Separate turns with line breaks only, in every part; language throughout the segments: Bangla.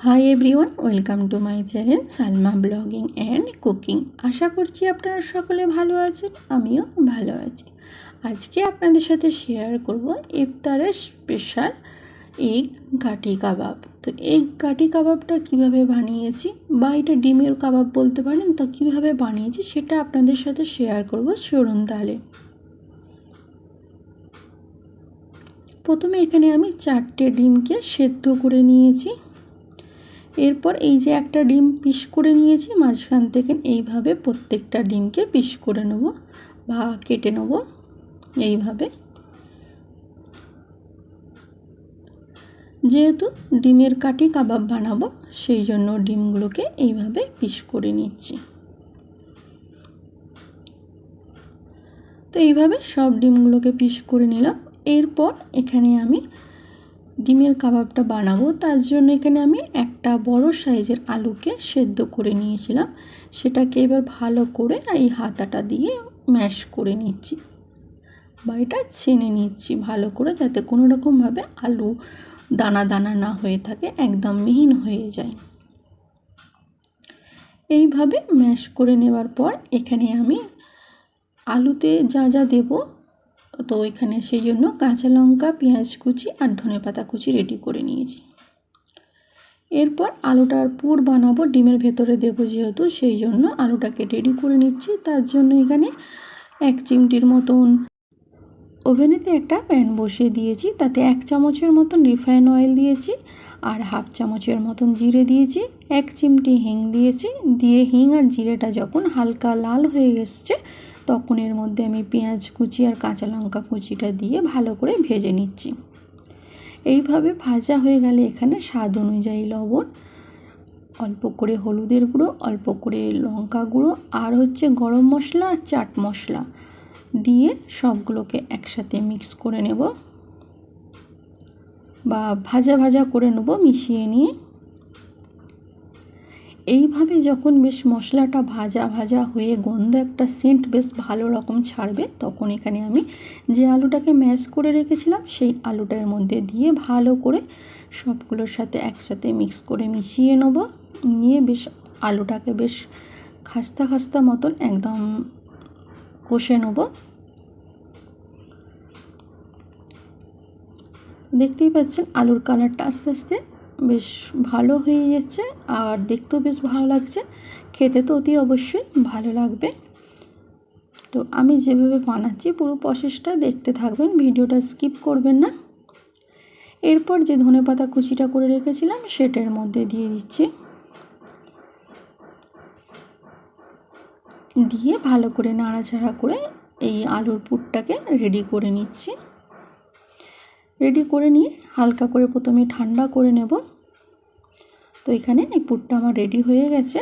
High everyone, welcome to my channel Salma blogging and cooking. আশা করছি আপনারা সকলে ভালো আছেন, আমিও ভালো আছি। আজকে আপনাদের সাথে শেয়ার করব ইফতারের স্পেশাল এগ গাটি কাবাব। তো এগ গাটি কাবাবটা কিভাবে বানিয়েছি, বা এটা ডিমের কাবাব বলতে পারেন, তো কিভাবে বানিয়েছি সেটা আপনাদের সাথে শেয়ার করব। চলুন তাহলে। প্রথমে এখানে আমি 4টে ডিমকে সেদ্ধ করে নিয়েছি। এরপর এই যে একটা ডিম পিস করে নিয়েছি, মাঝখান থেকে এইভাবে প্রত্যেকটা ডিমকে পিস করে নেব বা কেটে নেব এইভাবে। যেহেতু ডিমের কাটি কাবাব বানাবো, সেই জন্য ডিমগুলোকে এইভাবে পিস করে নিচ্ছি। তো এইভাবে সব ডিমগুলোকে পিস করে নিলাম। এরপর এখানে আমি ডিমের কাবাবটা বানাবো, তার জন্য এখানে আমি একটা বড় সাইজের আলুকে সেদ্ধ করে নিয়েছিলাম। সেটাকে এবার ভালো করে এই হাতাটা দিয়ে ম্যাশ করে নিচ্ছি, বা এটা ছেনে নিচ্ছি ভালো করে, যাতে কোনো রকমভাবে আলু দানা দানা না হয়ে থাকে, একদম মিহিন হয়ে যায়। এইভাবে ম্যাশ করে নেওয়ার পর এখানে আমি আলুতে যা যা দেবো, তো এখানে সেই জন্য কাঁচা লঙ্কা, পেঁয়াজ কুচি আর ধনেপাতা কুচি রেডি করে নিয়েছি। এরপর আলুটার পুর বানাবো, ডিমের ভেতরে দেবো যেহেতু, সেই জন্য আলুটাকে রেডি করে নিচ্ছি। তার জন্য এখানে 1 চিমটির মতন ওভেনেতে একটা প্যান বসিয়ে দিয়েছি, তাতে 1 চামচের মতন রিফাইন অয়েল দিয়েছি, আর 1/2 চামচের মতন জিরে দিয়েছি, 1 চিমটি হিং দিয়েছি। দিয়ে হিং আর জিরেটা যখন হালকা লাল হয়ে এসছে, তখন এর মধ্যে আমি পেঁয়াজ কুচি আর কাঁচা লঙ্কা কুচিটা দিয়ে ভালো করে ভেজে নিচ্ছি। এইভাবে ভাজা হয়ে গেলে এখানে স্বাদ অনুযায়ী লবণ, অল্প করে হলুদের গুঁড়ো, অল্প করে লঙ্কা গুঁড়ো, আর গরম মশলা আর চাট মশলা দিয়ে সবগুলোকে একসাথে মিক্স করে নেব, বা ভাজা ভাজা করে নেব মিশিয়ে নিয়ে। এইভাবে যখন বেশ মশলাটা ভাজা ভাজা হয়ে গন্ধ একটা সেন্ট বেশ ভালো রকম ছাড়বে, তখন এখানে আমি যে আলুটাকে ম্যাশ করে রেখেছিলাম সেই আলুটা এর মধ্যে দিয়ে ভালো করে সবগুলোর সাথে একসাথে মিক্স করে মিশিয়ে নেব। নিয়ে বেশ আলুটাকে বেশ খাস্তা খাস্তা মতন একদম কষে নেব। দেখতেই পাচ্ছেন আলুর কালারটা আস্তে আস্তে বেশ ভালো হয়ে যাচ্ছে, আর দেখতেও বেশ ভালো লাগছে, খেতে তো অতি অবশ্যই ভালো লাগবে। তো আমি যেভাবে বানাচ্ছি পুরো প্রসেসটা দেখতে থাকবেন, ভিডিওটা স্কিপ করবেন না। এরপর যে ধনেপাতা কুচিটা করে রেখেছিলাম সেটার মধ্যে দিয়ে দিচ্ছি, দিয়ে ভালো করে নাড়াচাড়া করে এই আলুর পুরটাকে রেডি করে নিচ্ছি। রেডি করে নিয়ে হালকা করে প্রথমে ঠান্ডা করে নেব। তো এখানে এই পুরটা আমার রেডি হয়ে গেছে।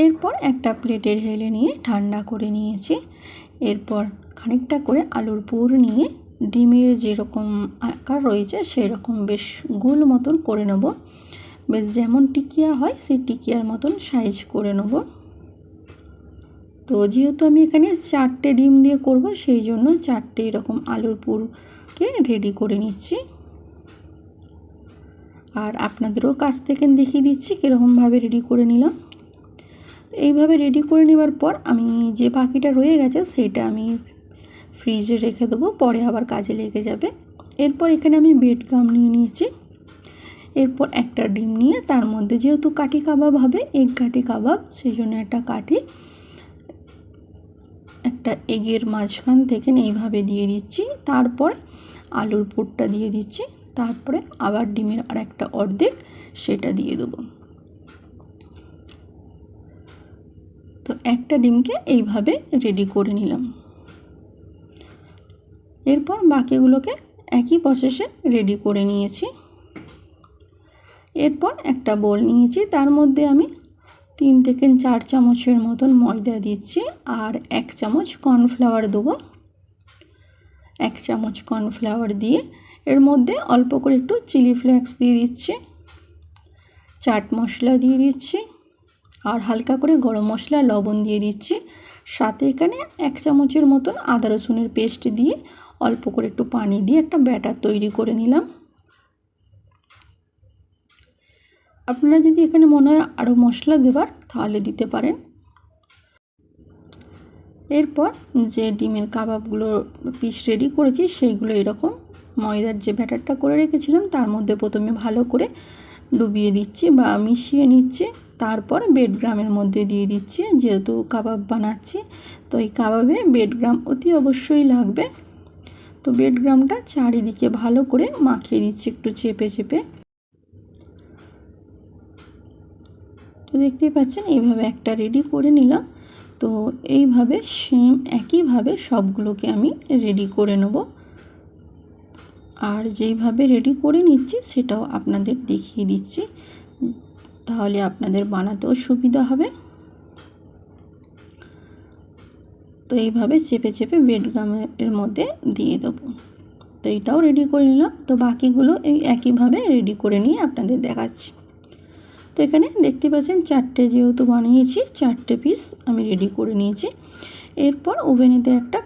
এরপর একটা প্লেটে ঢেলে নিয়ে ঠান্ডা করে নিয়েছি। এরপর খানিকটা করে আলুর পুর নিয়ে ডিমের যেরকম আকার রয়েছে সেই রকম বেশ গোল মতন করে নেব, বেশ যেমন টিকিয়া হয় সেই টিকিয়ার মতন সাইজ করে নেব। তো যেহেতু আমি এখানে 4টে ডিম দিয়ে করব, সেই জন্য 4টে এরকম আলুর পুরকে রেডি করে নিচ্ছি। আর আপনাদেরও কাছ থেকে দেখিয়ে দিচ্ছি কীরকমভাবে রেডি করে নিলাম। এইভাবে রেডি করে নেওয়ার পর আমি যে বাকিটা রয়ে গেছে সেইটা আমি ফ্রিজে রেখে দেবো, পরে আবার কাজে লেগে যাবে। এরপর এখানে আমি ব্রেড গাম নিয়ে নিয়েছি। এরপর একটা ডিম নিয়ে তার মধ্যে, যেহেতু কাঠি কাবাব হবে, এগ কাঠি কাবাব, সেই জন্য একটা এগের মাঝখান থেকে এইভাবে দিয়ে দিচ্ছি। তারপর আলুর পুরটা দিয়ে দিচ্ছি, তারপরে আবার ডিমের আর একটা অর্ধেক সেটা দিয়ে দেবো। তো একটা ডিমকে এইভাবে রেডি করে নিলাম। এরপর বাকিগুলোকে একই প্রসেসে রেডি করে নিয়েছি। এরপর একটা বোল নিয়েছি, তার মধ্যে আমি 3 থেকে 4 চামচের মতন ময়দা দিচ্ছি, আর 1 চামচ কর্নফ্লাওয়ার দেবো। 1 চামচ কর্নফ্লাওয়ার দিয়ে এর মধ্যে অল্প করে একটু চিলি ফ্লেক্স দিয়ে দিচ্ছি, চাট মশলা দিয়ে দিচ্ছি, আর হালকা করে গরম মশলা, লবণ দিয়ে দিচ্ছি। সাথে এখানে 1 চামচের মতন আদা রসুনের পেস্ট দিয়ে অল্প করে একটু পানি দিয়ে একটা ব্যাটার তৈরি করে নিলাম। আপনারা যদি এখানে মনে হয় আরও মশলা দেবার তাহলে দিতে পারেন। এরপর যে ডিমের কাবাবগুলো পিস রেডি করেছি সেইগুলো এরকম ময়দার যে ব্যাটারটা করে রেখেছিলাম তার মধ্যে প্রথমে ভালো করে ডুবিয়ে দিচ্ছি বা মিশিয়ে নিচ্ছি। তারপর বেডগ্রামের মধ্যে দিয়ে দিচ্ছি, যেহেতু কাবাব বানাচ্ছি তো এই কাবাবে বেডগ্রাম অতি অবশ্যই লাগবে। তো বেডগ্রামটা চারিদিকে ভালো করে মাখিয়ে দিচ্ছি একটু চেপে চেপে। তো দেখতেই পাচ্ছেন এইভাবে একটা রেডি করে নিলাম। তো এইভাবে সেম একইভাবে সবগুলোকে আমি রেডি করে নেব। আর যেইভাবে রেডি করে নিচ্ছি সেটাও আপনাদের দেখিয়ে দিচ্ছি, তাহলে আপনাদের বানাতেও সুবিধা হবে। তো এইভাবে চেপে চেপে বেডগ্রামের মধ্যে দিয়ে দেবো। তো এটাও রেডি করে নিলাম। তো বাকিগুলো এই একইভাবে রেডি করে নিয়ে আপনাদের দেখাচ্ছি। তো এখানে দেখতে পাচ্ছেন 4টে যেহেতু বানিয়েছি 4টে পিস আমি রেডি করে নিয়েছি। এরপর ওভেনেতে একটা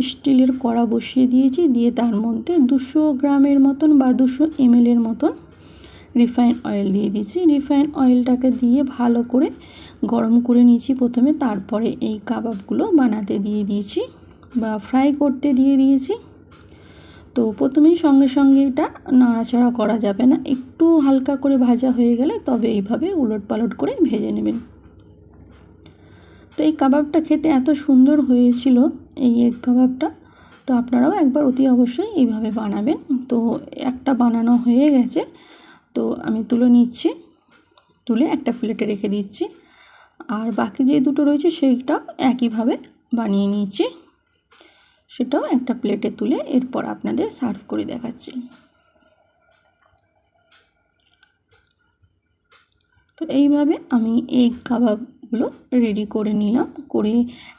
স্টিলের কড়া বসিয়ে দিয়েছি, দিয়ে তার মধ্যে 200 গ্রামের মতন বা 200 ml মতন রিফাইন অয়েল দিয়ে দিয়েছি। রিফাইন অয়েলটাকে দিয়ে ভালো করে গরম করে নিয়েছি প্রথমে, তারপরে এই কাবাবগুলো বানাতে দিয়ে দিয়েছি বা ফ্রাই করতে দিয়ে দিয়েছি। তো প্রথমেই সঙ্গে সঙ্গে এটা নাড়াচাড়া করা যাবে না, একটু হালকা করে ভাজা হয়ে গেলে তবে এইভাবে উলটপালট করে ভেজে নেবেন। তো এই কাবাবটা খেতে এত সুন্দর হয়েছিল এই এগ কাবাবটা, তো আপনারাও একবার অতি অবশ্যই এইভাবে বানাবেন। তো একটা বানানো হয়ে গেছে, তো আমি তুলে নিচ্ছি, তুলে একটা প্লেটে রেখে দিচ্ছি। আর বাকি যে দুটো রয়েছে সেইটাও একইভাবে বানিয়ে নিয়েছি, সেটাও একটা প্লেটে তুলে এরপর আপনাদের সার্ভ করে দেখাচ্ছি। তো এইভাবে আমি এগ কাবাবগুলো রেডি করে নিলাম, করে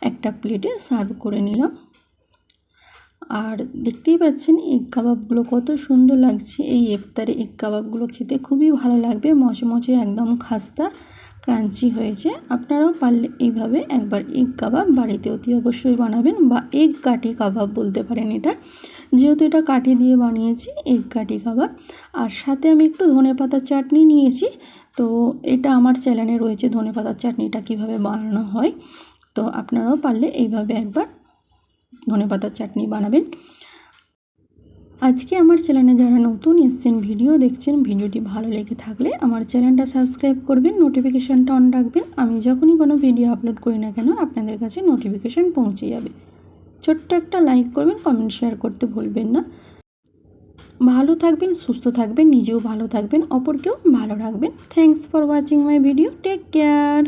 একটা প্লেটে সার্ভ করে নিলাম। আর দেখতেই পাচ্ছেন এগ কাবাবগুলো কত সুন্দর লাগছে। এই ইফতারে এগ কাবাবগুলো খেতে খুবই ভালো লাগবে, মচমচে একদম খাস্তা ক্রাঞ্চি হয়েছে। আপনারাও পারলে এইভাবে একবার এগ কাবাব বাড়িতে অতি অবশ্যই বানাবেন, বা এগ কাটি কাবাব বলতে পারেন এটা, যেহেতু এটা কাঠি দিয়ে বানিয়েছি এগ কাটি কাবাব। আর সাথে আমি একটু ধনেপাতার চাটনি নিয়েছি। তো এটা আমার চ্যানেলে রয়েছে ধনেপাতার চাটনিটা কিভাবে বানানো হয়, তো আপনারাও পারলে এইভাবে একবার ধনেপাতার চাটনি বানাবেন। আজকে আমার চ্যানেলে যারা নতুন এসেছেন ভিডিও দেখছেন, ভিডিওটি ভালো লেগে থাকলে আমার চ্যানেলটা সাবস্ক্রাইব করবেন, নোটিফিকেশানটা অন রাখবেন। আমি যখনই কোনো ভিডিও আপলোড করি না কেন আপনাদের কাছে নোটিফিকেশান পৌঁছে যাবে। ছোট্ট একটা লাইক করবেন, কমেন্ট শেয়ার করতে ভুলবেন না। ভালো থাকবেন, সুস্থ থাকবেন, নিজেও ভালো থাকবেন, অপরকেও ভালো রাখবেন। Thanks for watching my video. Take care.